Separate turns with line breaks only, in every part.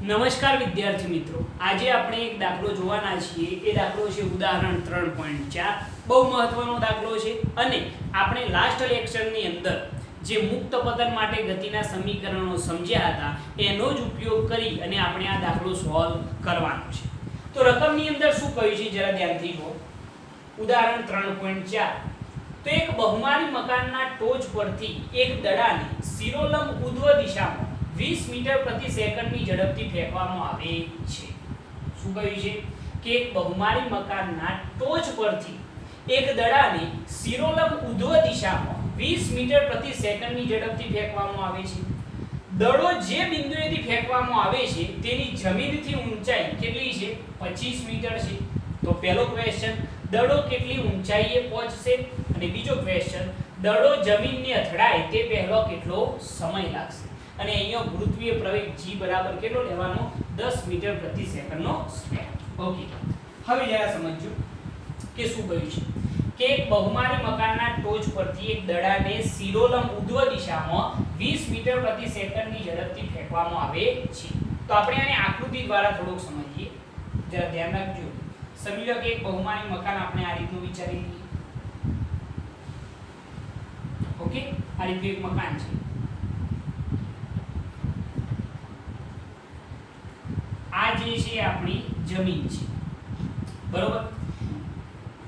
નમસ્કાર વિદ્યાર્થી મિત્રો, આજે આપણે એક દાખલો જોવાના છીએ. એ દાખલો છે ઉદાહરણ 3.4. બહુ મહત્વનો દાખલો છે અને આપણે લાસ્ટ લેક્ચરની અંદર જે મુક્ત પતન માટે ગતિના સમીકરણો સમજ્યા હતા એનો જ ઉપયોગ કરી અને આપણે આ દાખલો સોલ્વ કરવાનો છે. તો રકમની અંદર શું કહ્યું છે જરા ધ્યાનથી જુઓ. ઉદાહરણ 3.4. તો એક બહુમાળી મકાનના ટોચ પરથી એક દડાને શિરોલંબ ઉધ્વ દિશામાં 20 મીટર પ્રતિ સેકન્ડની ઝડપથી ફેંકવામાં આવે છે. શું કહ્યું છે કે એક બહુમાળી મકાનના ટોચ પરથી એક દડાને શિરોલંબ ઉધ્વ દિશામાં 20 મીટર પ્રતિ સેકન્ડની ઝડપથી ફેંકવામાં આવે છે. દડો જે બિંદુએથી ફેંકવામાં આવે છે તેની જમીનથી ઊંચાઈ કેટલી છે? 25 મીટર છે. તો પહેલો ક્વેશ્ચન, દડો કેટલી ઊંચાઈએ પહોંચશે? અને બીજો ક્વેશ્ચન, દડો જમીનને અથડાય તે પહેલો કેટલો સમય લાગશે? અને અહીંયા ગુરુત્વીય પ્રવેગ g બરાબર કેટલો લેવાનો? 10 મીટર પ્રતિ સેકન્ડનો સ્ક્વેર. ઓકે, હવે જરા સમજો કે શું કહ્યું છે કે એક બહુમાળી મકાનના ટોચ પરથી એક દડાને શિરોલંબ ઉધ્વ દિશામાં 20 મીટર પ્રતિ સેકન્ડની ઝડપથી ફેંકવામાં આવે છે. તો આપણે આને આકૃતિ દ્વારા થોડુંક સમજીએ. જરા ધ્યાન રાખજો. સમજી લો કે એક બહુમાળી મકાન આપણે આ રીતનું વિચારી લઈએ. ઓકે, આ રીતનું એક મકાન છે. આ જે છે આપણી જમીન છે, બરોબર.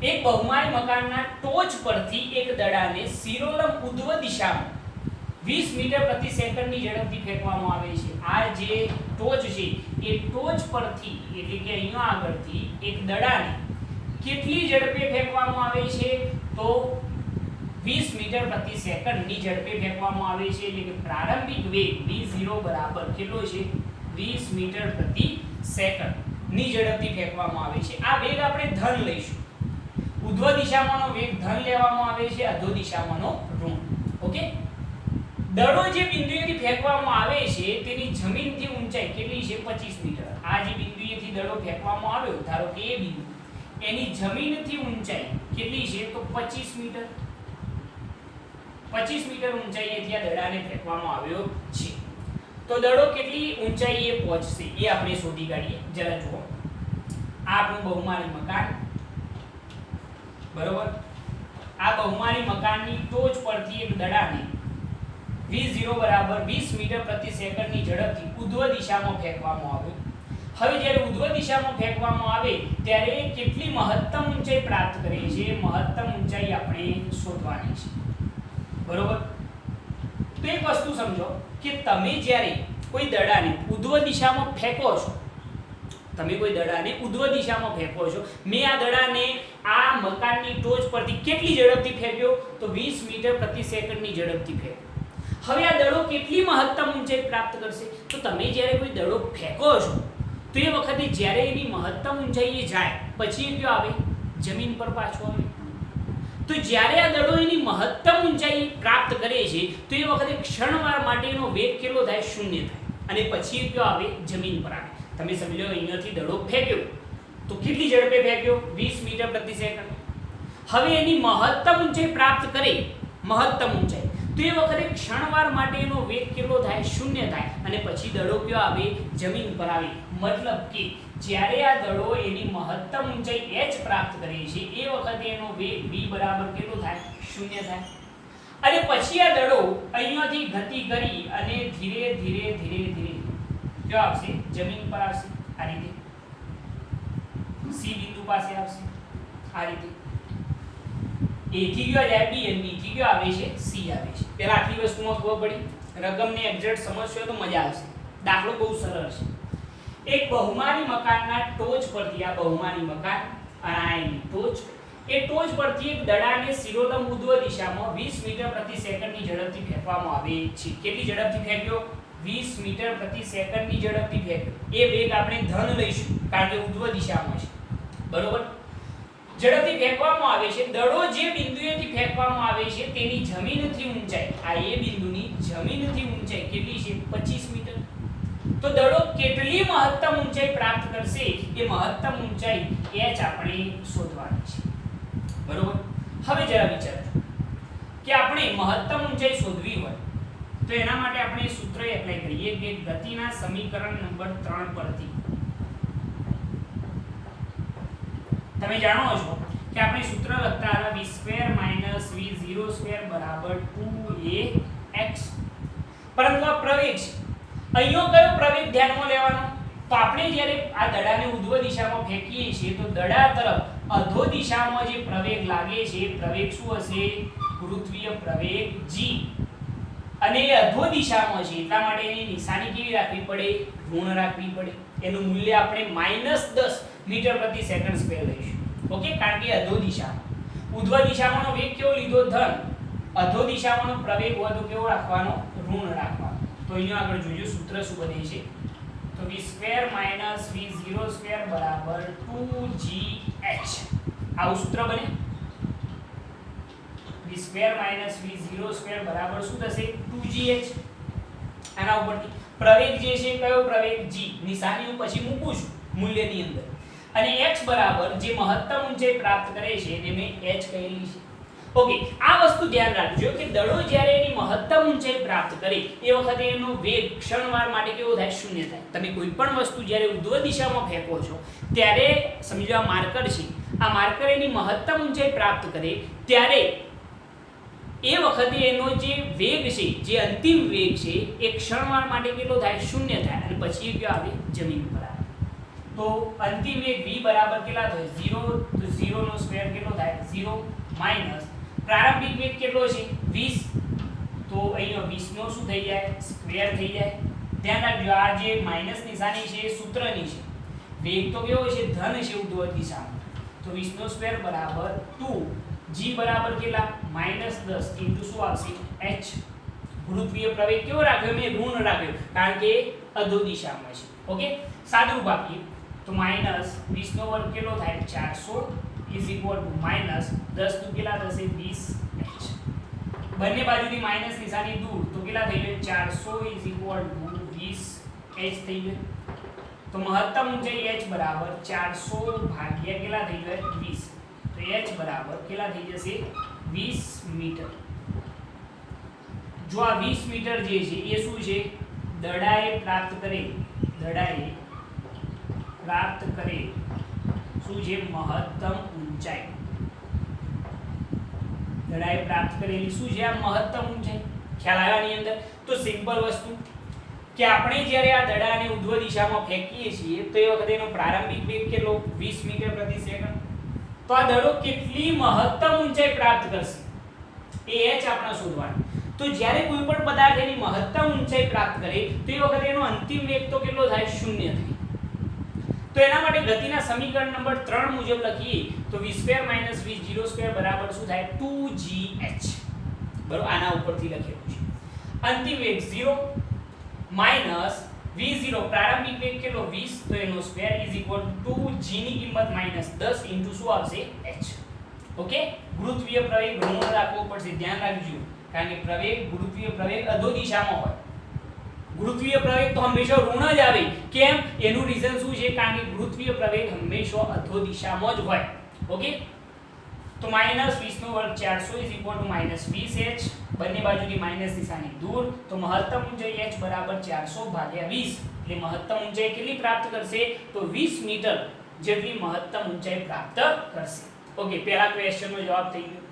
એક બહુમાળી મકાનના ટોચ પરથી એક દડાને શિરોલંબ ઉધ્વ દિશામાં 20 મીટર પ્રતિ સેકન્ડની ઝડપથી ફેંકવામાં આવે છે. આ જે ટોચ છે એ ટોચ પરથી એટલે કે અહીંયા આગળથી એક દડાને કેટલી ઝડપે ફેંકવામાં આવે છે? તો 20 મીટર પ્રતિ સેકન્ડની ઝડપે ફેંકવામાં આવે છે. એટલે કે પ્રારંભિક વેગ v0 બરાબર કેટલો છે? 20 મીટર પ્રતિ સેકન્ડની ઝડપથી ફેંકવામાં આવે છે. આ વેગ આપણે ધન લઈશું. ઉધ્વ દિશામાંનો વેગ ધન લેવામાં આવે છે, અધો દિશામાંનો ઋણ. ઓકે, દડો જે બિંદુએથી ફેંકવામાં આવે છે તેની જમીનથી ઊંચાઈ કેટલી છે? 25 મીટર. આ જે બિંદુએથી દડો ફેંકવામાં આવ્યો, ધારો કે એ બિંદુ, એની જમીનથી ઊંચાઈ કેટલી છે? તો 25 મીટર. 25 મીટર ઊંચાઈએથી આ દડાને ફેંકવામાં આવ્યો છે. તો દડો કેટલી ઊંચાઈએ પહોંચશે એ આપણે શોધી કાઢીએ. જરા જુઓ, આ આપણું બહુમાળી મકાન, બરોબર. આ બહુમાળી મકાનની ટોચ પરથી એક દડાને v0 બરાબર 20 મીટર પ્રતિ સેકન્ડની ઝડપથી ઉધ્વ દિશામાં ફેંકવામાં આવ્યો. હવે જ્યારે ઉધ્વ દિશામાં ફેંકવામાં આવે ત્યારે કેટલી મહત્તમ ઊંચાઈ પ્રાપ્ત કરે છે? મહત્તમ ઊંચાઈ આપણે શોધવાની છે, બરોબર. તો એક વસ્તુ સમજો કે તમે જ્યારે કોઈ દડાને ઉધ્વ દિશામાં ફેંકો છો, તમે કોઈ દડાને ઉધ્વ દિશામાં ફેંકો છો, મેં આ દડાને આ મકાનની ટોચ પરથી કેટલી ઝડપથી ફેંક્યો? તો 20 મીટર પ્રતિ સેકન્ડની ઝડપથી ફેંક્યો. હવે આ દડો કેટલી મહત્તમ ઊંચાઈ પ્રાપ્ત કરશે? તો તમે જ્યારે કોઈ દડો ફેંકો છો તો એ વખતે જ્યારે એની મહત્તમ ઊંચાઈએ જાય પછી એ કયો આવે? જમીન પર પાછો આવે. તો જ્યારે આ દડો એની મહત્તમ ઊંચાઈ પ્રાપ્ત કરે છે તો એ વખતે ક્ષણવાર માટેનો વેગ કેટલો થાય? 0 થાય. અને પછી કયો આવે? જમીન પર આવે. તમે સમજો અહીંયાથી દડો ફેંક્યો તો કેટલી ઝડપે ફેંક્યો? 20 મીટર પ્રતિ સેકન્ડ. હવે એની મહત્તમ ઊંચાઈ પ્રાપ્ત કરે, મહત્તમ ઊંચાઈ, તો એ વખતે ક્ષણવાર માટેનો વેગ કેટલો થાય? 0 થાય. અને પછી દડો કયો આવે? જમીન પર આવે. મતલબ કે જ્યારે આ દડો એની મહત્તમ ઊંચાઈ h પ્રાપ્ત કરે છે એ વખતે એનો વેગ v બરાબર કેટલો થાય? 0 થાય. અને પછી આ દડો અહીંયાથી ગતિ કરી અને ધીરે ધીરે ધીરે ધીરે કયો આવશે? જમીન પર આવશે. આ રીતે c બિંદુ પાસે આવશે. આ રીતે a થી ગયો જાય b અને b થી ગયો આવે છે c આવે છે. પહેલા આટલી વસ્તુમાં ખબર પડી. રકમને એક્ઝેક્ટ સમજશો તો મજા આવશે. દાખલો બહુ સરળ છે. એક બહુમાળી મકાનના ટોચ પરથી, આ બહુમાળી મકાન અને આ એની ટોચ, એ ટોચ પરથી એક દડાને શિરોલંબ ઉધ્વ દિશામાં 20 મીટર પ્રતિ સેકન્ડની ઝડપથી ફેંકવામાં આવે છે. કેટલી ઝડપથી ફેંક્યો? 20 મીટર પ્રતિ સેકન્ડની ઝડપથી ફેંક્યો. એ વેગ આપણે ધન લઈશું કારણ કે ઉધ્વ દિશામાં છે, બરોબર. ઝડપથી ફેંકવામાં આવે છે. દડો જે બિંદુએથી ફેંકવામાં આવે છે તેની જમીનથી ઊંચાઈ, આ એ બિંદુની જમીનથી ઊંચાઈ કેટલી છે? 25 મીટર. તો દડો કેટલી મહત્તમ ઊંચાઈ પ્રાપ્ત કરશે એ મહત્તમ ઊંચાઈ h આપણે શોધવાની છે, બરોબર. હવે જરા વિચારજો કે આપણે મહત્તમ ઊંચાઈ શોધવી હોય તો એના માટે આપણે સૂત્ર એપ્લાય કરીએ કે ગતિના સમીકરણ નંબર 3 પરથી તમે જાણો છો કે આપણે સૂત્ર લખતા હતા v2 v02 બરાબર 2ax, પરંતુ આ પ્રવેગ છે. અહીંયા કયો પ્રવેગ ધ્યાનમાં લેવાનો? તો આપણે જ્યારે આ દડાને ઉધ્વ દિશામાં ફેંકીએ છીએ તો દડા તરફ અધો દિશામાં જે પ્રવેગ લાગે છે એ પ્રવેગ શું હશે? ગુરુત્વીય પ્રવેગ g. અને એ અધો દિશામાં છે એટલા માટે એની નિશાની કેવી રાખવી પડે? ઋણ રાખવી પડે. એનું મૂલ્ય આપણે -10 મીટર પ્રતિ સેકન્ડ સ્ક્વેર લઈશું. ઓકે, કારણ કે અધો દિશામાં ઉધ્વ દિશામાંનો વેગ કેવો લીધો? ધન. અધો દિશામાંનો પ્રવેગ હોય તો કેવો રાખવાનો? ઋણ રાખવાનો. તો અહીંયા આગળ જોજો સૂત્ર શું બને છે. તો v2 v02 બરાબર 2gh. આવું સૂત્ર બને. v2 v02 બરાબર શું થશે? 2gh. આના ઉપરથી પ્રવેગ જે છે કયો પ્રવેગ? g. નિશાની હું પછી મૂકું છું મૂલ્યની અંદર. અને x બરાબર જે મહત્તમ ઊંચાઈ પ્રાપ્ત કરે છે એને મેં h કહેલી છે. ઓકે, આ વસ્તુ ધ્યાન રાખજો કે દડો જ્યારે એની મહત્તમ ઊંચાઈ પ્રાપ્ત કરે એ વખતે એનો વેગ ક્ષણવાર માટે કેવો થાય? શૂન્ય થાય. તમે કોઈ પણ વસ્તુ જ્યારે ઉધ્વ દિશામાં ફેંકો છો ત્યારે સમજો આ માર્કર છે, આ માર્કર એની મહત્તમ ઊંચાઈ પ્રાપ્ત કરે ત્યારે એ વખતે એનો જે વેગ છે, જે અંતિમ વેગ છે એ ક્ષણવાર માટે કેટલો થાય? શૂન્ય થાય. અને પછી એ કયો આવે? જમીન પર આવે. તો અંતિમ વેગ v બરાબર કેટલા થાય? 0. તો 0 નો સ્ક્વેર કેટલો થાય? 0 માઈનસ પ્રારંભિક વેગ કેટલો છે? 20. તો અહીંયા 20 નો શું થઈ જાય? સ્ક્વેર થઈ જાય. ધ્યાન રાખજો આ જે માઈનસ નિશાની છે એ સૂત્રની છે. વેગ તો કેવો છે? ધન છે ઉધ્વ દિશામાં. તો 20 નો સ્ક્વેર બરાબર 2. g બરાબર કેટલા? -10 ઇન્ટુ શું આવશે? h. ગુરુત્વીય પ્રવેગ કેવો રાખ્યો? મેં ઋણ રાખ્યો કારણ કે અધો દિશામાં છે. ઓકે, સાદુરૂપ આપીએ તો -20 નો વર્ગ કેટલો થાય? 400 is equal to -10 તો કેટલા થશે? 20h. બંને બાજુથી માઈનસ નિશાની દૂર તો કેટલા થઈ જાય? 400 is equal to 20h થઈ જાય. તો મહત્તમ ઊંચાઈ h બરાબર 400 ભાગ્યા કેટલા થઈ જાય? 20. તો h બરાબર કેટલા થઈ જશે? 20 મીટર. જો આ 20 મીટર જે છે એ શું છે? દડાએ પ્રાપ્ત કરે શું છે? મહત્તમ ઊંચાઈ. દડાએ પ્રાપ્ત કરેલી શું છે? આ મહત્તમ ઊંચાઈ. ખ્યાલ આવ્યાની અંદર? તો સિમ્પલ વસ્તુ કે આપણે જ્યારે આ દડાને ઉધ્વ દિશામાં ફેંકીએ છીએ તો એ વખતે એનો પ્રારંભિક વેગ કેટલો? 20 મીટર પ્રતિ સેકન્ડ. તો આ દડો કેટલી મહત્તમ ઊંચાઈ પ્રાપ્ત કરશે એ h આપણે શોધવાનું. તો જ્યારે કોઈ પણ પદાર્થ એની મહત્તમ ઊંચાઈ પ્રાપ્ત કરે તો એ વખતે એનો અંતિમ વેગ તો કેટલો થાય? શૂન્ય થાય. તો એના માટે ગતિના સમીકરણ નંબર 3 મુજબ લખીએ તો v2 v02 બરાબર શું થાય? 2gh. બરોબર, આના ઉપરથી લખેલું છે. અંતિમ વેગ 0 માઈનસ v0 પ્રારંભિક વેગ કેટલો? 20 તો એનો square is equal to 2g ની કિંમત -10 ઇન્ટુ શું આવશે? h. ઓકે, ગુરુત્વીય પ્રવેગ ઋણ રાખવો પડશે. ધ્યાન રાખજો કારણ કે પ્રવેગ ગુરુત્વીય પ્રવેગ અધો દિશામાં હોય. ગુરુત્વીય પ્રવેગ તો હંમેશા ઋણ જ આવે. કેમ? એનું રીઝન શું છે? કારણ કે ગુરુત્વીય પ્રવેગ હંમેશા અધો દિશામાં જ હોય. ઓકે, તો -20 નો વર્ગ 400 ઇઝ ઇક્વલ ટુ -20h. બંને બાજુથી માઈનસ નિશાની દૂર તો મહત્તમ ઊંચાઈ h બરાબર 400 ભાગ્યા 20. એટલે મહત્તમ ઊંચાઈ કેટલી પ્રાપ્ત કરશે? તો 20 મીટર જેટલી મહત્તમ ઊંચાઈ પ્રાપ્ત કરશે. ઓકે, પહેલા ક્વેશ્ચનનો જવાબ થઈ ગયો.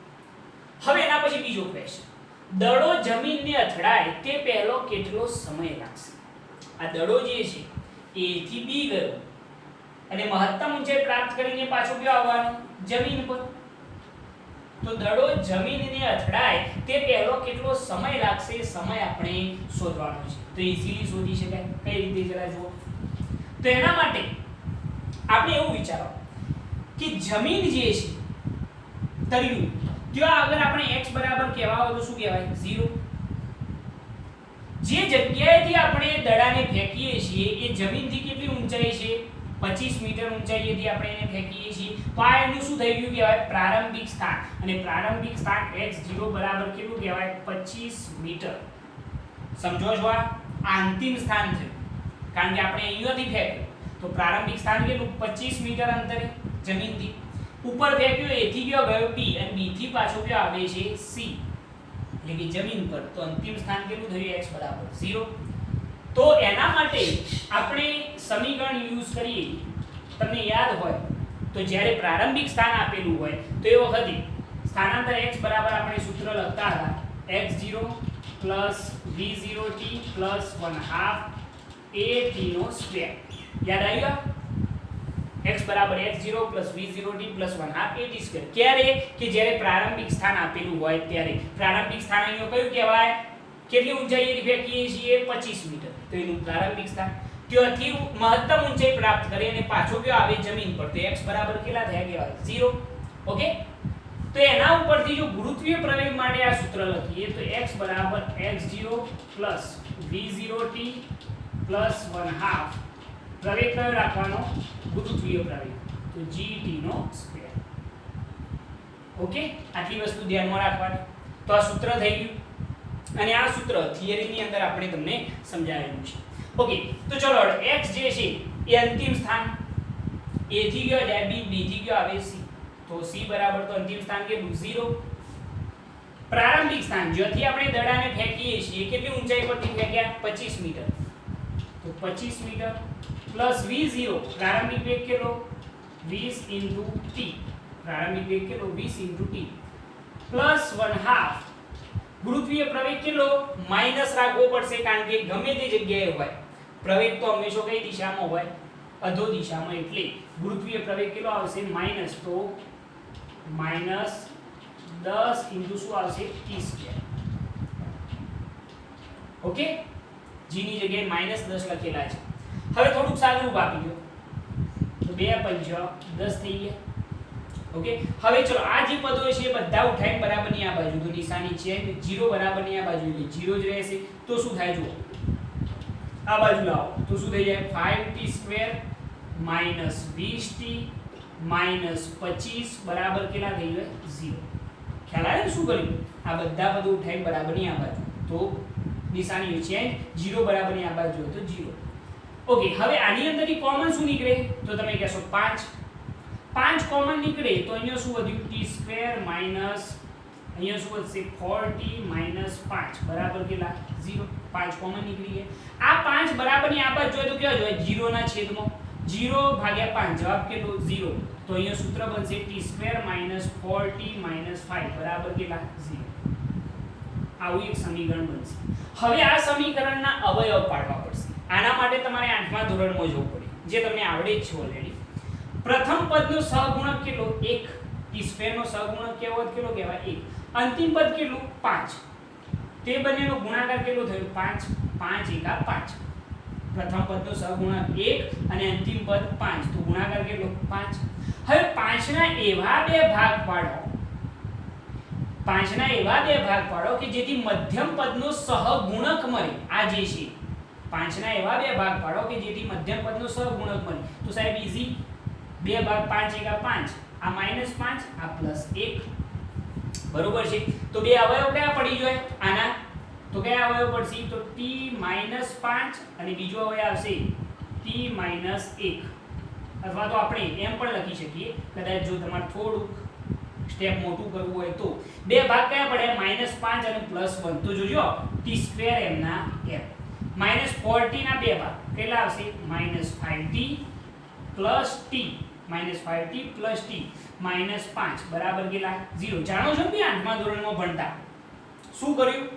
હવે એના પછી બીજો ક્વેશ્ચન. દડો જમીનને અથડાય તે પહેલો કેટલો સમય લાગશે? આ દડો જે છે a થી b ગયો અને મહત્તમ ઊંચાઈ પ્રાપ્ત કરીને પાછો ક્યાં આવવાનો? જમીન પર. તો દડો જમીનને અથડાય તે પહેલો કેટલો સમય લાગશે? સમય આપણે શોધવાનો છે. તો ઈઝીલી શોધી શકાય. કઈ રીતે જરા જુઓ. તો એના માટે આપણે એવું વિચારો કે જમીન જે છે તળિયું ત્યાં આગળ આપણે x બરાબર કહેવા હોય તો શું કહેવાય? 0. જે જગ્યાએથી આપણે દડાને ફેંકીએ છીએ એ જમીનથી કેટલી ઊંચાઈ છે? 25 મીટર ઊંચાઈએથી આપણે એને ફેંકીએ છીએ. તો આ એનું શું થઈ ગયું કહેવાય? પ્રારંભિક સ્થાન. અને પ્રારંભિક સ્થાન x0 બરાબર કેટલું કહેવાય? 25 મીટર. સમજો છો? આ અંતિમ સ્થાન થયું કારણ કે આપણે અહીંયાથી ફેંક્યું તો પ્રારંભિક સ્થાન કેટલું? 25 મીટર અંતરે જમીનથી. ઉપર ફેંક્યો a થી કયો ગયો? b અને b થી પાછો કયો આવે છે? c. એટલે કે જમીન પર, તો અંતિમ સ્થાન કેટલું થયું x બરાબર 0. તો એના માટે આપણે સમીકરણ યુઝ કરીએ, તમને યાદ હોય તો જ્યારે પ્રારંભિક સ્થાન આપેલું હોય તો એ વખતે સ્થાનાંતર x બરાબર આપણે સૂત્ર લખતા હતા x0 v0t + 1/2 at no square. યાદ આવ્યું? x બરાબર x0 v0t + 1/2 at સ્ક્વેર. ક્યારે? કે જ્યારે પ્રારંભિક સ્થાન આપેલું હોય ત્યારે. પ્રારંભિક સ્થાન અહીંયા કયું કહેવાય? કેટલી ઊંચાઈએ ફેંકીએ છીએ? 25 મીટર. તો એનું પ્રારંભિક સ્થાન ત્યાંથી મહત્તમ ઊંચાઈ પ્રાપ્ત કરી અને પાછો કયો આવે? જમીન પર. તો x બરાબર કેટલા થયા કહેવાય? 0. ઓકે, તો એના ઉપરથી જો ગુરુત્વીય પ્રવેગ માટે આ સૂત્ર લખીએ તો x બરાબર x0 v0t + 1/2 પ્રવેગ કયો રાખવાનો? ગુરુત્વીય પ્રવેગ, તો gt નો સ્ક્વેર. ઓકે, આટલી વસ્તુ ધ્યાનમાં રાખવાની. તો આ સૂત્ર થઈ ગયું અને આ સૂત્ર થિયરીની અંદર આપણે તમને સમજાવેલું છે. ઓકે, તો ચલો x જે છે એ અંતિમ સ્થાન a થી ગયો જાય b, b થી ગયો આવે c. તો c બરાબર તો અંતિમ સ્થાન કેટલું? 0. પ્રારંભિક સ્થાન જ્યાંથી આપણે દડાને ફેંકીએ છીએ કેટલી ઊંચાઈ પરથી ફેંક્યા? 25 મીટર. તો 25 મીટર પ્લસ v0 પ્રારંભિક વેગ કેટલો? 20 * t. પ્રારંભિક વેગ કેટલો? 20 * t પ્લસ 1/2 ગુરુત્વીય પ્રવેગ કેટલો? માઈનસ રાખવો પડશે, કારણ કે ગમે તે જગ્યાએ હોય પ્રવેગ તો હંમેશા કઈ દિશામાં હોય? અધો દિશામાં. એટલે ગુરુત્વીય પ્રવેગ કેટલો આવશે? માઈનસ. તો -10 * શું આવશે? t². ઓકે, g ની જગ્યાએ -10 લખેલા છે. હવે થોડુંક સાદું રૂપ આપી દો તો 2 × 5 10 થઈ ગયા. ઓકે, હવે ચલો આ જે પદો છે એ બધા ઉઠાઈને બરાબરની આ બાજુ, તો નિશાની છે 0 બરાબરની આ બાજુ એટલે 0 જ રહેશે. તો શું થાય જુઓ, આ બાજુ લાવો તો શું થઈ જાય? 5t² - 20t - 25 બરાબર કેટલા થઈ જાય? 0. ખ્યાલ આવે ને શું કર્યું? આ બધા પદો ઉઠાઈને બરાબરની આ બાજુ, તો નિશાની ચેન્જ, 0 બરાબરની આ બાજુ તો 0. ઓકે, હવે આની અંદરથી કોમન શું નીકળે? તો તમે કહેશો 5. 5 કોમન નીકળે તો અહીંયા શું વધ્યું? t² - અહીંયા શું વધશે? 4t - 5 બરાબર કેટલા? 0. 5 કોમન નીકળી ગયા. આ 5 બરાબરની આ બાજુ જોઈએ તો કેવા જોઈએ? 0 ના છેદમાં 0/5. જવાબ કેટલો? 0. તો અહીંયા સૂત્ર બનશે t² - 4t - 5 બરાબર કેટલા? 0. આવું એક સમીકરણ બનશે. હવે આ સમીકરણના અવયવ પાડવા પડશે. આના માટે તમારે 8મા ધોરણમાં જવું પડે, જે તમને આવડે જ છે ઓલરેડી. પ્રથમ પદનો સહગુણક કેટલો? 1. t² નો સહગુણક કેવો કેટલો કહેવાય? 1. અંતિમ પદ કેટલું? 5. તે બંનેનો ગુણાકાર કેટલો થયો? 5. 5 × 5. પ્રથમ પદનો સહગુણક 1 અને અંતિમ પદ 5, તો ગુણાકાર કેટલો? 5. હવે 5 ના એવા બે ભાગ પાડો, 5 ના એવા બે ભાગ પાડો કે જેથી મધ્યમ પદનો સહગુણક મળે. આ જે છે 5 ના એવા બે ભાગ પાડો કે જેથી મધ્યમ પદનો સહગુણક મળે. તો સાહેબ ઈઝી, બે ભાગ 5 × 5, આ -5 આ +1 બરોબર છે. તો બે અવયવ કયા પડી જાય આના? તો કયા અવયવ પડશે? તો t - 5 અને બીજો અવયવ આવશે t - 1. અથવા તો આપણે એમ પણ લખી શકીએ, કદાચ જો તમારે થોડુંક સ્ટેપ મોટું કરવું હોય તો બે ભાગ કયા પડે? -5 અને +1. તો જોજો t² એમના એમ. -4t ના બે ભાગ કેટલા આવશે? -5t + t. -5t + t -5 બરાબર કેટલા? 0. જાણો છો કે 8મા ધોરણમાં ભણતા શું કર્યું?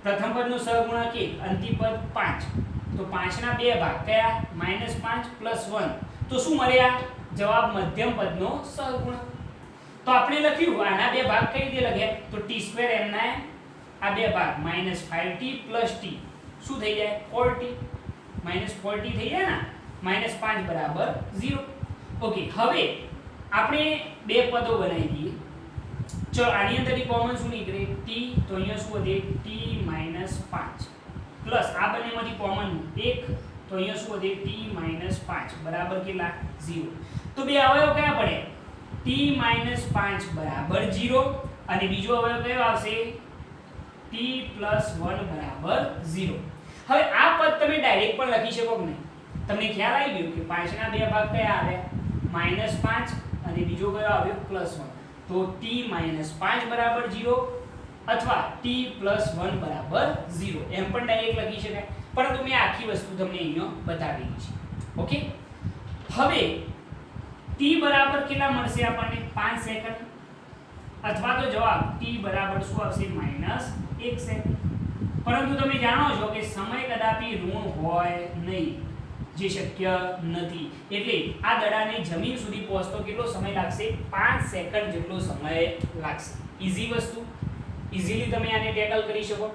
પ્રથમ પદનો સહગુણક 1, અંતિમ પદ 5. તો 5 ના બે ભાગ કયા? -5 + 1. તો શું મળ્યા? જવાબ મધ્યમ પદનો સહગુણક. તો આપણે લખ્યું આના બે ભાગ કઈ રીતે લખ્યા? તો t² એમના આ બે ભાગ -5t + t શું થઈ જાય? 4t. -4t થઈ જાય ને, -5 બરાબર 0. ઓકે, હવે આપણે બે પદો બનાવી દઈએ. ચલો આની અંદરથી કોમન શું નીકળે? t. તો અહીંયા શું વધે? t - 5 પ્લસ આ બંનેમાંથી કોમન 1. તો અહીંયા શું વધે? t - 5 બરાબર કેટલા? 0. તો બે અવયવ કયા પડે? t - 5 બરાબર 0 અને બીજો અવયવ કયો આવશે? t + 1 બરાબર 0. હવે આ પદ તમે ડાયરેક્ટ પણ લખી શકો કે નહીં? તમને ખ્યાલ આવી ગયો કે 5 ના બે ભાગ કયા આવ્યા? -5 અને બીજો કયો આવ્યો? +1. તો t - 5 બરાબર 0 અથવા t + 1 બરાબર 0 એમ પણ ડાયરેક્ટ લખી શકાય, પરંતુ મેં આખી વસ્તુ તમને અહીંયા બતાવી છે. ઓકે, હવે t બરાબર કેટલા મળશે આપણને 5 સેકન્ડ, અથવા તો જવાબ t બરાબર શું આવશે -1 સેકન્ડ. પરંતુ તમે જાણો છો કે સમય કદાપી ઋણ હોય નહીં, જે શક્ય નથી. એટલે આ દડાને જમીન સુધી પહોંચતો કેટલો સમય લાગશે? 5 સેકન્ડ જેટલો સમય લાગશે. ઈઝી વસ્તુ, ઈઝીલી તમે આને ટેકલ કરી શકો.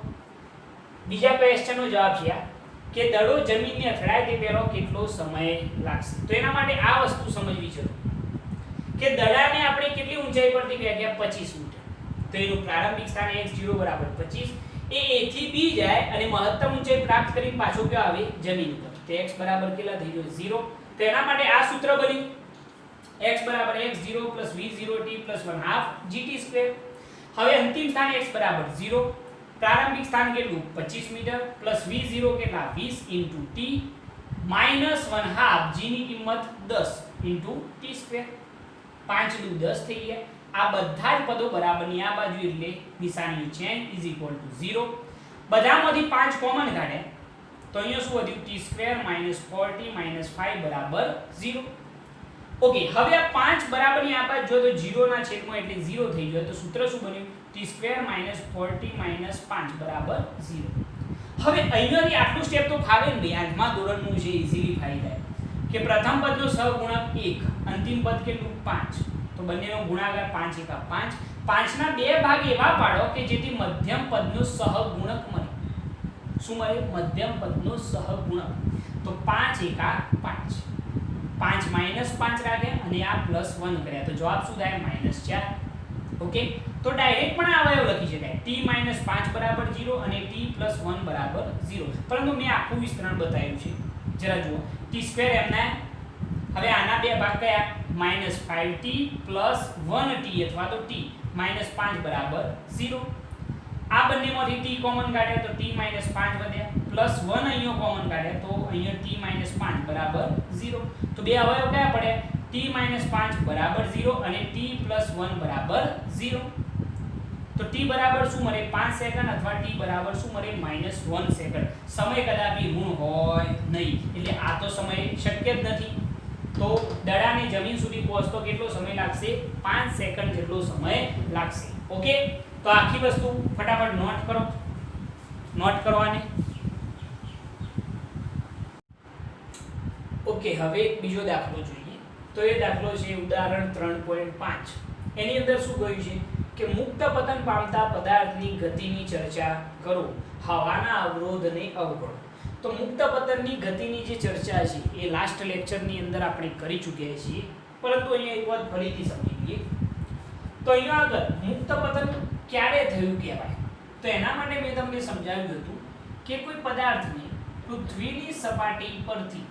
બીજા ક્વેશ્ચનનો જવાબ છે કે દડો જમીનને અથડાય તે પહેલો કેટલો સમય લાગશે. તો એના માટે આ વસ્તુ સમજવી છે કે દડાને આપણે કેટલી ઊંચાઈ પરથી ફેંક્યા? 25 મીટર. તો એનું પ્રારંભિક સ્થાન x0 બરાબર 25, એ a થી b જાય અને મહત્તમ ઊંચાઈ પ્રાપ્ત કરીને પાછો ક્યાં આવે? જમીન ઉપર. તો x બરાબર કેટલા થઈ ગયો? 0. તો એના માટે આ સૂત્ર બન્યું x બરાબર x0 + v0t + 1/2 gt². હવે અંતિમ સ્થાન x બરાબર 0, પ્રારંભિક સ્થાન કેટલું? 25 મીટર પ્લસ v0 કેટલા? 20 * t -1/2 g ની કિંમત 10 * t². 5 દુ 10 થઈ ગયા. આ બધા જ પદો બરાબરની આ બાજુ એટલે નિશાની ચેન્જ = 0. બધામાંથી 5 કોમન કાઢ્યા તો અહીંયા શું વધ્યું? t² - 4t - 5 બરાબર 0. ઓકે, હવે આ 5 બરાબરની આ બાજુ જો તો 0 ના છેદમાં એટલે 0 થઈ ગયો. તો સૂત્ર શું બન્યું? t² - 4t - 5 બરાબર 0. હવે અહીંયાથી આટલું સ્ટેપ તો ફાવે ને ભાઈ, 8મા ધોરણનું છે, ઈઝીલી ફાઈ જાય કે પ્રથમ પદનો સહગુણક 1, અંતિમ પદ કેટલું? 5. તો બંનેનો ગુણાકાર 5 * 5. 5 ના બે ભાગ એવા પાડો કે જેથી મધ્યમ પદનો સહગુણક મળે. શું મળે? મધ્યમ પદનો સહગુણક. તો 5 * 5. 5 -5 રાખે અને આ +1 કર્યા તો જવાબ શું થાય? -4. ઓકે, તો ડાયરેક્ટ પણ આ અવયવ લખી શકાય t - 5 બરાબર 0 અને t + 1 બરાબર 0. પરંતુ મેં આખું વિસ્તરણ બતાવ્યું છે, જરા જુઓ. t² એમના. હવે આના બે ભાગ કયા? -5t + 1t અથવા તો t -5 બરાબર 0. આ બંનેમાંથી t કોમન કાઢ્યા તો t - 5 વધ્યા, +1 અહીંયા કોમન કાઢ્યા તો અહીંયા t - 5 બરાબર 0. તો બે અવયવ કયા પડ્યા? t - 5 બરાબર 0 અને t + 1 બરાબર 0. તો t બરાબર શું મળે? 5 સેકન્ડ અથવા t બરાબર શું મળે? -1 સેકન્ડ. સમય કદાપી ઋણ હોય નહીં, એટલે આ તો સમય શક્ય જ નથી. તો દડાને જમીન સુધી પહોંચતો કેટલો સમય લાગશે? 5 સેકન્ડ જેટલો સમય લાગશે. ઓકે, તો આખી વસ્તુ ફટાફટ નોટ કરો. નોટ કરવાને. ઓકે, હવે એક બીજો દાખલો જોઈએ. તો એ દાખલો છે ઉદાહરણ 3.5. એની અંદર શું કહ્યું છે કે મુક્ત પતન પામતા પદાર્થની ગતિની ચર્ચા કરો, હવાના અવરોધને અવગણો. તો મુક્ત પતનની ગતિની જે ચર્ચા છે એ લાસ્ટ લેક્ચરની અંદર આપણે કરી ચૂક્યા છીએ, પરંતુ અહીંયા એક વાત ફરીથી સમજી લઈએ. તો અહીંયા આગળ મુક્ત પતન ક્યારે થયું કહેવાય? તો એના માટે મેં તમને સમજાવ્યું હતું કે કોઈ પદાર્થને પૃથ્વીની સપાટી પરથી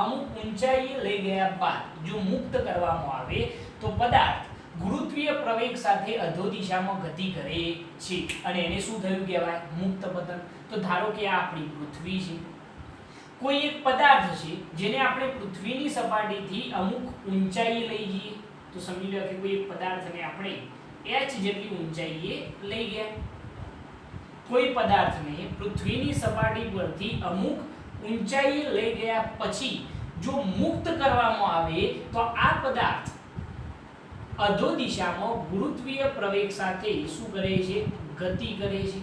અમુક ઊંચાઈએ લઈ ગયા બાદ જો મુક્ત કરવામાં આવે તો પદાર્થ ગુરુત્વીય પ્રવેગ સાથે અધો દિશામાં ગતિ કરે છે અને એને શું થયું કહેવાય? મુક્ત પતન. તો ધારો કે આ આપણી પૃથ્વી છે, કોઈ એક પદાર્થ છે જેને આપણે પૃથ્વીની સપાટીથી અમુક ઊંચાઈએ લઈ જઈએ. તો સમજી લો કે કોઈ એક પદાર્થને આપણે h જેટલી ઊંચાઈએ લઈ ગયા. કોઈ પદાર્થને પૃથ્વીની સપાટી પરથી અમુક ઊંચાઈએ લઈ ગયા પછી જો મુક્ત કરવામાં આવે તો આ પદાર્થ અધો દિશામાં ગુરુત્વીય પ્રવેગ સાથે શું કરે છે? ગતિ કરે છે.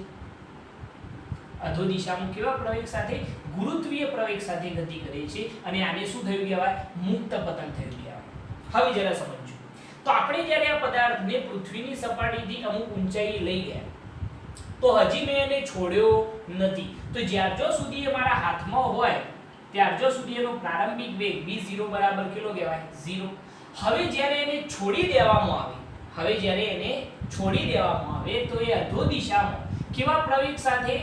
અધો દિશામાં કેવા પ્રવેગ સાથે? ગુરુત્વીય પ્રવેગ સાથે ગતિ કરે છે અને આને શું થયું કહેવાય? મુક્ત પતન થયું કહેવાય. હવે જરા સમજો. તો આપણે જ્યારે આ પદાર્થને પૃથ્વીની સપાટીથી અમુક ઊંચાઈએ લઈ ગયા તો હજી મેં એને છોડ્યો નથી. તો જ્યાર જો સુધી એ મારા હાથમાં હોય ત્યાર જો સુધી એનો પ્રારંભિક વેગ v0 બરાબર કેટલો કહેવાય? 0. હવે જ્યારે એને છોડી દેવામાં આવે તો એ અધો દિશામાં કેવા પ્રવેગ સાથે?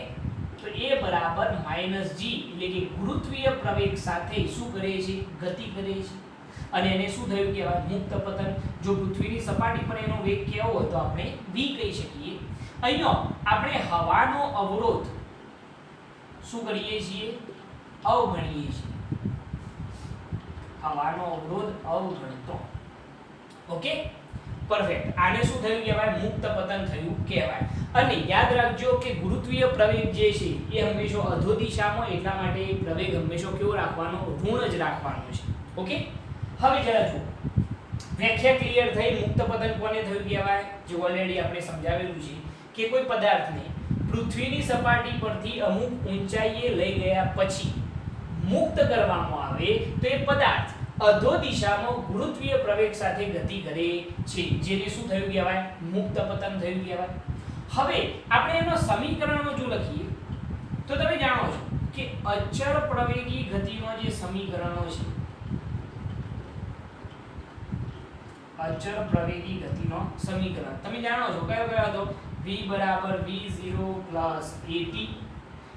તો એ બરાબર -g એટલે કે ગુરુત્વીય પ્રવેગ સાથે શું કરે છે? ગતિ કરે છે. અને એને શું થયું કહેવાય? મુક્ત પતન. જો પૃથ્વીની સપાટી પર એનો વેગ કેવો હોય તો આપણે v કહી શકીએ. અહીંયા આપણે હવાનો અવરોધ શું કરીએ છીએ? અવગણીએ છીએ. હવાનો અવરોધ અવગણતો. Okay, perfect. આને શું થયું કહેવાય? મુક્ત પતન થયું કહેવાય. અને યાદ રાખજો કે ગુરુત્વીય પ્રવેગ જે છે એ હંમેશા અધો દિશામાં, એટલા માટે પ્રવેગ હંમેશા કેવો રાખવાનો? ઋણ જ રાખવાનો છે. ઓકે, હવે જરા જુઓ, વ્યાખ્યા ક્લિયર થઈ. મુક્ત પતન કોને થયું કહેવાય? જે ઓલરેડી આપણે સમજાવેલું છે કે કોઈ પદાર્થને પૃથ્વીની સપાટી પરથી અમુક ઊંચાઈએ લઈ ગયા પછી મુક્ત કરવામાં આવે તો એ પદાર્થ અધો દિશામાં ગુરુત્વીય પ્રવેગ સાથે ગતિ કરે છે, જેને શું થયું કહેવાય? મુક્ત પતન થયું કહેવાય. હવે આપણે એનો સમીકરણો જો લખીએ તો તમે જાણો છો કે અચળ પ્રવેગી ગતિનો જે સમીકરણો છે, અચળ પ્રવેગી ગતિનો સમીકરણ તમે જાણો છો કયો કયો હતો? v બરાબર v0 પ્લસ at,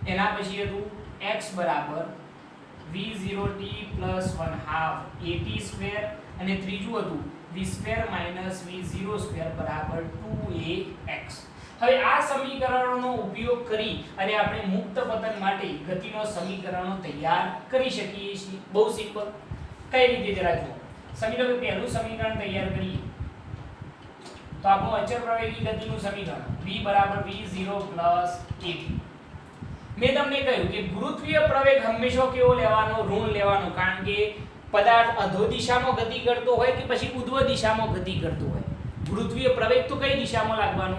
એના પછી હતું x બરાબર v0t પ્લસ 1/2 at સ્ક્વેર, અને ત્રીજું હતું v square minus v0 square બરાબર 2ax. હવે આ સમીકરણોનો ઉપયોગ કરી અને આપણે મુક્ત પતન માટે ગતિનો સમીકરણો તૈયાર કરી શકીએ છીએ. બહુ સિમ્પલ. કઈ રીતે જરા જુઓ. સમજી લો કે પહેલું સમીકરણ તૈયાર કરીએ તો આપણું અચળ પ્રવેગી ગતિનું સમીકરણ v બરાબર v0 પ્લસ at. મેં તમને કહ્યું કે ગુરુત્વીય પ્રવેગ હંમેશા કેવો લેવાનો? ઋણ લેવાનો, કારણ કે પદાર્થ અધો દિશામાં ગતિ કરતો હોય કે પછી ઉધ્વ દિશામાં ગતિ કરતો હોય, ગુરુત્વીય પ્રવેગ તો કઈ દિશામાં લાગવાનો?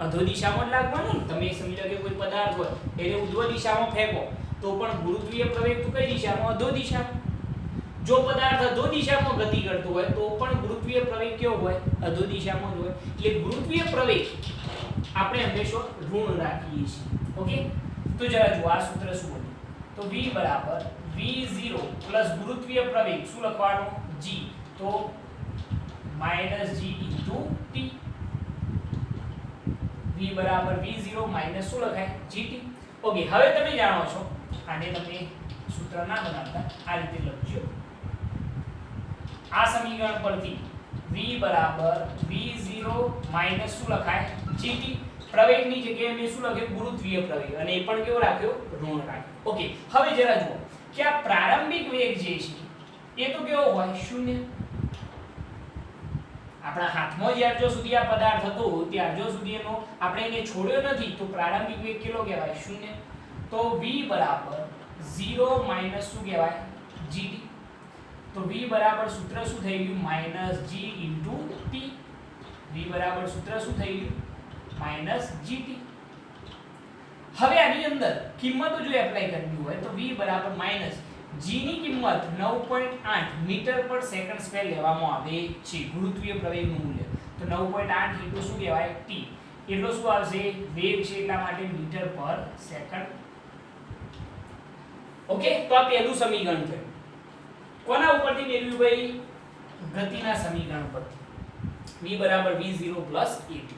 અધો દિશામાં જ લાગવાનો ને. તમે સમજી લો કે કોઈ પદાર્થ હોય એને ઉધ્વ દિશામાં ફેંકો તો પણ ગુરુત્વીય પ્રવેગ તો કઈ દિશામાં? અધો દિશામાં. જો પદાર્થ અધો દિશામાં ગતિ કરતો હોય તો પણ ગુરુત્વીય પ્રવેગ કેવો હોય? અધો દિશામાં જ હોય. એટલે ગુરુત્વીય પ્રવેગ આપણે હંમેશા ઋણ રાખીએ છીએ. ઓકે, તો જરા જુઓ આ સૂત્ર શું બન્યું? તો v બરાબર v0 પ્લસ ગુરુત્વીય પ્રવેગ શું લખવાનું? g, તો minus g into t. v બરાબર v0 માઈનસ શું લખાય? gt. ઓકે, હવે તમે જાણો છો, આને તમે સૂત્ર ના બનાવતા આ રીતે લખજો. આ સમીકરણ પરથી v બરાબર v0 માઈનસ શું લખાય? gt. પ્રવેગની જગ્યાએ મેં શું લખ્યું? ગુરુત્વીય પ્રવેગ, અને એ પણ કેવો રાખ્યો? ઋણ રાખ્યો. ઓકે, હવે જરા જુઓ કે આ પ્રારંભિક વેગ જે છે એ તો કેવો હોય? શૂન્ય. આપણા હાથમાં જ્યાર જો સુધી આ પદાર્થ હતો ત્યાર જો સુધી એનો આપણે એને છોડ્યો નથી તો પ્રારંભિક વેગ કેટલો કહેવાય? શૂન્ય. તો v બરાબર 0 માઈનસ શું કહેવાય? gt. તો v બરાબર સૂત્ર શું થઈ ગયું? Minus g into t. v બરાબર સૂત્ર શું થઈ ગયું? Minus gt. હવે આની અંદર કિંમતો જો એપ્લાય કરવી હોય તો v બરાબર માઈનસ g ની કિંમત 9.8 મીટર પર સેકન્ડ સ્ક્વેર લેવામાં આવે છે, ગુરુત્વીય પ્રવેગનું મૂલ્ય. તો 9.8 ઇન્ટુ શું કહેવાય? t. એટલો શું આવશે? વેગ છે એટલા માટે મીટર પર સેકન્ડ. ઓકે, તો આ પહેલું સમીકરણ થયું. કોના ઉપરથી મેળવ્યું ભાઈ? ગતિના સમીકરણ પરથી. v બરાબર v0 પ્લસ at.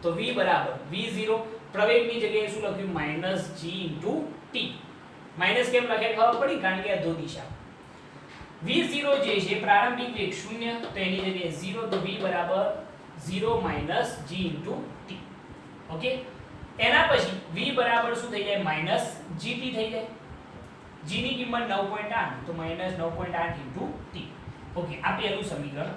તો v બરાબર v0 પ્રવેગની જગ્યાએ શું લખ્યું? Minus g into t. Minus કેમ લખ્યા ખબર પડી? કારણ કે અધો દિશા. v0 જે છે પ્રારંભિક વેગ 0, તો એની જગ્યાએ 0, તો v બરાબર 0 minus g into t. Okay, એના પછી v બરાબર શું થઈ જાય? માઈનસ gt થઈ જાય. g ની કિંમત 9.8, તો માઈનસ 9.8 ઇન્ટુ t. ઓકે, આ પહેલું સમીકરણ.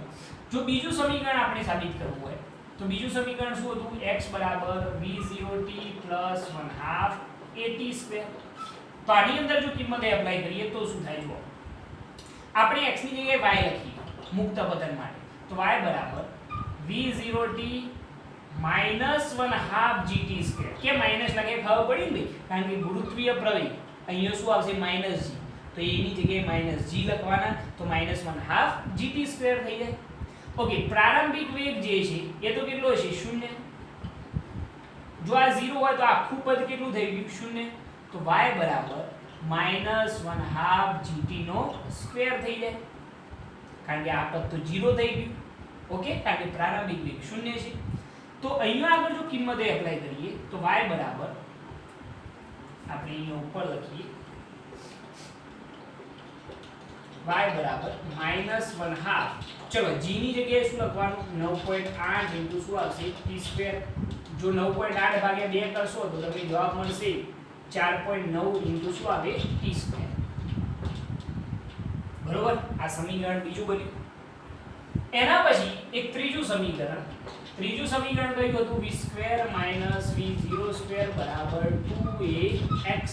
જો બીજું સમીકરણ આપણે સાબિત કરવું હોય તો બીજું સમીકરણ શું હતું? x બરાબર v0t પ્લસ 1/2 at સ્ક્વેર. તો આની અંદર જો કિંમત એપ્લાય કરીએ તો શું થાય? જુઓ, આપણે x ની જગ્યાએ y લખીએ મુક્ત પતન માટે. તો y બરાબર v0t માઈનસ 1/2 gt સ્ક્વેર. કે માઈનસ લખે ખબર પડી ને ભાઈ? કારણ કે ગુરુત્વીય પ્રવેગ અહીંયા શું આવશે? Minus g. તો એની જગ્યાએ માઈનસ g લખવાના, તો માઈનસ 1/2 gt સ્ક્વેર થઈ જાય. ઓકે, પ્રારંભિક વેગ જે છે એ તો કેટલો છે? 0. જો આ 0 હોય તો આખું પદ કેટલું થઈ ગયું? 0. તો y બરાબર માઈનસ 1/2 gt નો સ્ક્વેર થઈ જાય, કારણ કે આ પદ તો 0 થઈ ગયું. ઓકે, કારણ કે પ્રારંભિક વેગ 0 છે. તો અહીંયા આગળ જો કિંમતો એપ્લાય કરીએ તો y બરાબર આપણે અહીંયા ઉપર લખીએ y બરાબર માઈનસ 1/2. ચલો, g ની જગ્યાએ શું લખવાનું? 9.8 ઇન્ટુ શું આવશે? t square. જો 9.8 ભાગ્યા 2 કરશો તો તમને જવાબ મળશે 4.9 ઇન્ટુ શું આવે? t square. બરોબર, આ સમીકરણ બીજું બન્યું. એના પછી એક ત્રીજું સમીકરણ કયું હતું v square minus v0 square બરાબર 2ax.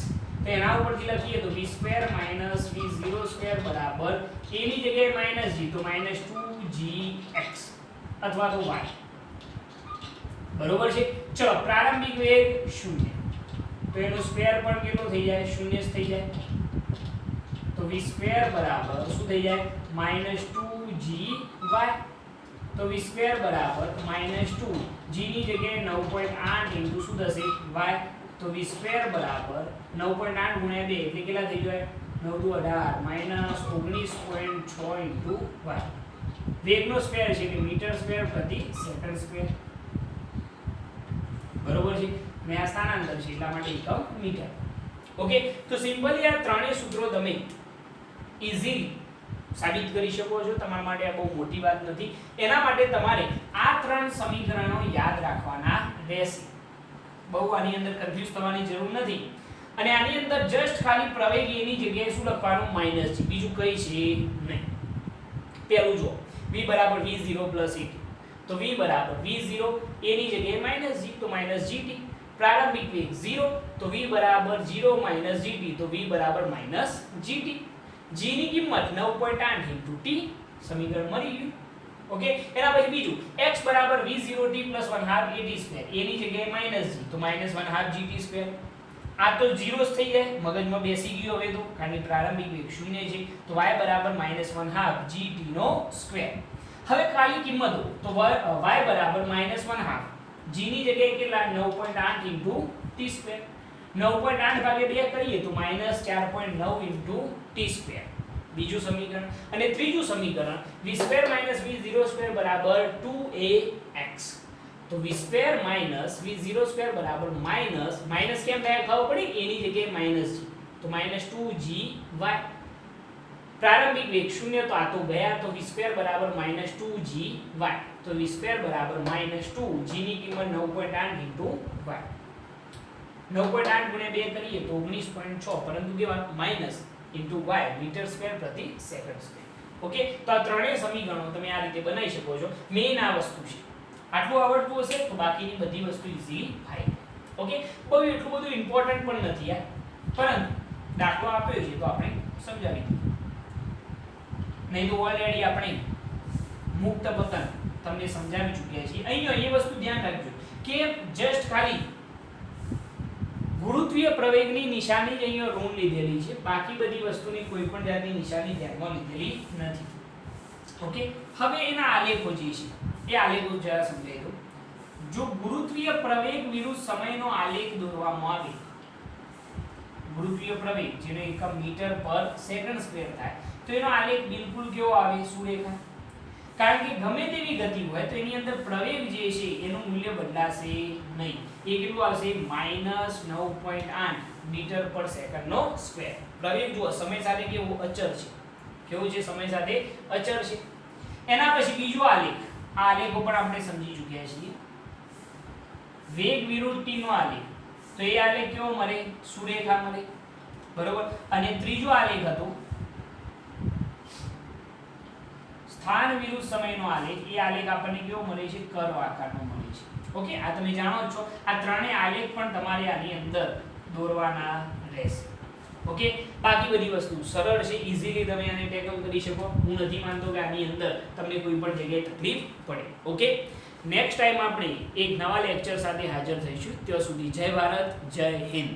તો એના ઉપરથી લખીએ તો v square minus v0 square બરાબર a ની જગ્યાએ માઈનસ g તો માઈનસ 2gx અથવા તો y. બરોબર છે. ચલો પ્રારંભિક વેગ 0 તો એનો સ્ક્વેર પણ કેટલો થઈ જાય? 0 જ થઈ જાય. તો v સ્ક્વેર બરાબર શું થઈ જાય? -2gy. તો v સ્ક્વેર બરાબર -2 g ની જગ્યાએ 9.8 ઇન્ટુ શું થશે? y. તો v સ્ક્વેર બરાબર 9.8 ગુણ્યા 2 એટલે કેટલા થઈ જાય? 9 દુ 18 -19.6 ઇન્ટુ y. વેગનો સ્ક્વેર છે કે મીટર સ્ક્વેર પ્રતિ સેકન્ડ સ્ક્વેર. બરોબર છે. મે આ સ્થાનાંતર છે એટલા માટે એકમ મીટર. ઓકે, તો સિમ્પલી આ ત્રણેય સૂત્રો તમે ઈઝીલી સાબિત કરી શકો છો. તમારા માટે આ બહુ મોટી વાત નથી. એના માટે તમારે આ ત્રણ સમીકરણો યાદ રાખવાના રહેશે. બહુ આની અંદર કન્ફ્યુઝ થવાની જરૂર નથી. અને આની અંદર જસ્ટ ખાલી પ્રવેગ a ની જગ્યાએ શું લખવાનું? Minus g. બીજું કઈ છે નહીં. પહેલું જો v બરાબર v0 પ્લસ at. તો v બરાબર v0 a ની જગ્યાએ માઈનસ g તો માઈનસ gt. પ્રારંભિક વેગ 0 તો v બરાબર 0 માઈનસ gt તો v બરાબર માઈનસ gt. g ની કિંમત 9.8 ઇન્ટુ t સમીકરણ મળી ગયું. ઓકે, એના પછી બીજું x બરાબર v0t plus 1/2 at square. a ની જગ્યાએ માઈનસ g તો માઈનસ 1/2 gt સ્ક્વેર. આ તો 0 જ થઈ જાય, મગજમાં બેસી ગયો હવે તો, કારણ કે પ્રારંભિક વેગ 0 છે. તો y બરાબર -1/2 gt નો સ્ક્વેર. હવે ખાલી કિંમતો તો y બરાબર -1/2 g ની જગ્યાએ કેટલા? 9.8 ઇન્ટુ t સ્ક્વેર. 9.8 ભાગે 2 કરીએ તો -4.9 ઇન્ટુ t સ્ક્વેર. બીજું સમીકરણ. અને ત્રીજું સમીકરણ v square minus v0 square બરાબર 2ax. તો v square minus v0 square બરાબર માઈનસ કેમ થાય ખબર પડી? a ની જગ્યાએ માઈનસ g તો -2gy. પ્રારંભિક વેગ 0 તો આ તો ગયા તો v સ્ક્વેર બરાબર -2gy. તો v સ્ક્વેર બરાબર -2 g ની કિંમત 9.8 ઇન્ટુ y. 9.8 ગુણ્યા 2 કરીએ તો 19.6 પરંતુ કેવા? Minus into y metre square પ્રતિ સેકન્ડ સ્ક્વેર. ઓકે, તો આ ત્રણેય સમીકરણો તમે આ રીતે બનાવી શકો છો. મેઈન આ વસ્તુ છે. આટલું આવડતું હશે તો બાકીની બધી વસ્તુ ઈઝીલી થાય. ઓકે, બહુ એટલું બધું ઇમ્પોર્ટન્ટ પણ નથી આ, પરંતુ દાખલો આપ્યો છે તો આપણે સમજાવી દઈએ. નહીં તો ઓલરેડી આપણે મુક્ત પતન તમને સમજાવી ચૂક્યા છીએ. અહીંયા એ વસ્તુ ધ્યાન રાખજો કે જસ્ટ ખાલી ગુરુત્વીય પ્રવેગની નિશાની જ અહીંયા ઋણ લીધેલી છે, બાકી બધી વસ્તુની કોઈ પણ જાતની નિશાની ધ્યાનમાં લીધેલી નથી. ઓકે, હવે એના આલેખો જે છે એ આલેખો જરા સમજાવી દો. જો ગુરુત્વીય પ્રવેગ વિરુદ્ધ સમયનો આલેખ દોરવામાં આવે, ગુરુત્વીય પ્રવેગ જેનો એકમ મીટર પર સેકન્ડ સ્ક્વેર થાય તો એનો આલેખ બિલકુલ કેવો આવે? સુરેખા. કારણ કે ગમે તેવી ગતિ હોય તો એની અંદર પ્રવેગ જે છે એનું મૂલ્ય બદલાશે નહીં. એ કેટલું આવશે? -9.8 મીટર પર સેકન્ડ નો સ્ક્વેર. પ્રવેગ જો સમય સાથે કેવો? અચળ છે. કેવું છે? સમય સાથે અચળ છે. એના પછી બીજો આલેખ, આ આલેખો પણ આપણે સમજી ચૂક્યા છીએ. વેગ વિરુદ્ધ t નો આલેખ, તો એ આલેખ કેવો મળે? સુરેખા મળે. બરોબર. અને ત્રીજો આલેખ હતો સ્થાન વિરુદ્ધ સમયનો આલેખ. એ આલેખ આપણને કેવો મળે છે? કર્વ આકારનો મળે છે. ઓકે, આ તમે જાણો છો. આ ત્રણેય આલેખ પણ તમારે આની અંદર દોરવાના રહેશે. ઓકે, બાકી બધી વસ્તુ સરળ છે, ઈઝીલી તમે આને ટેકલ કરી શકો. હું નથી માનતો કે આની અંદર તમને કોઈ પણ જગ્યાએ તકલીફ પડે. ઓકે, નેક્સ્ટ ટાઈમ આપણે એક નવા લેક્ચર સાથે હાજર થઈશું. ત્યાં સુધી જય ભારત, જય હિન્દ.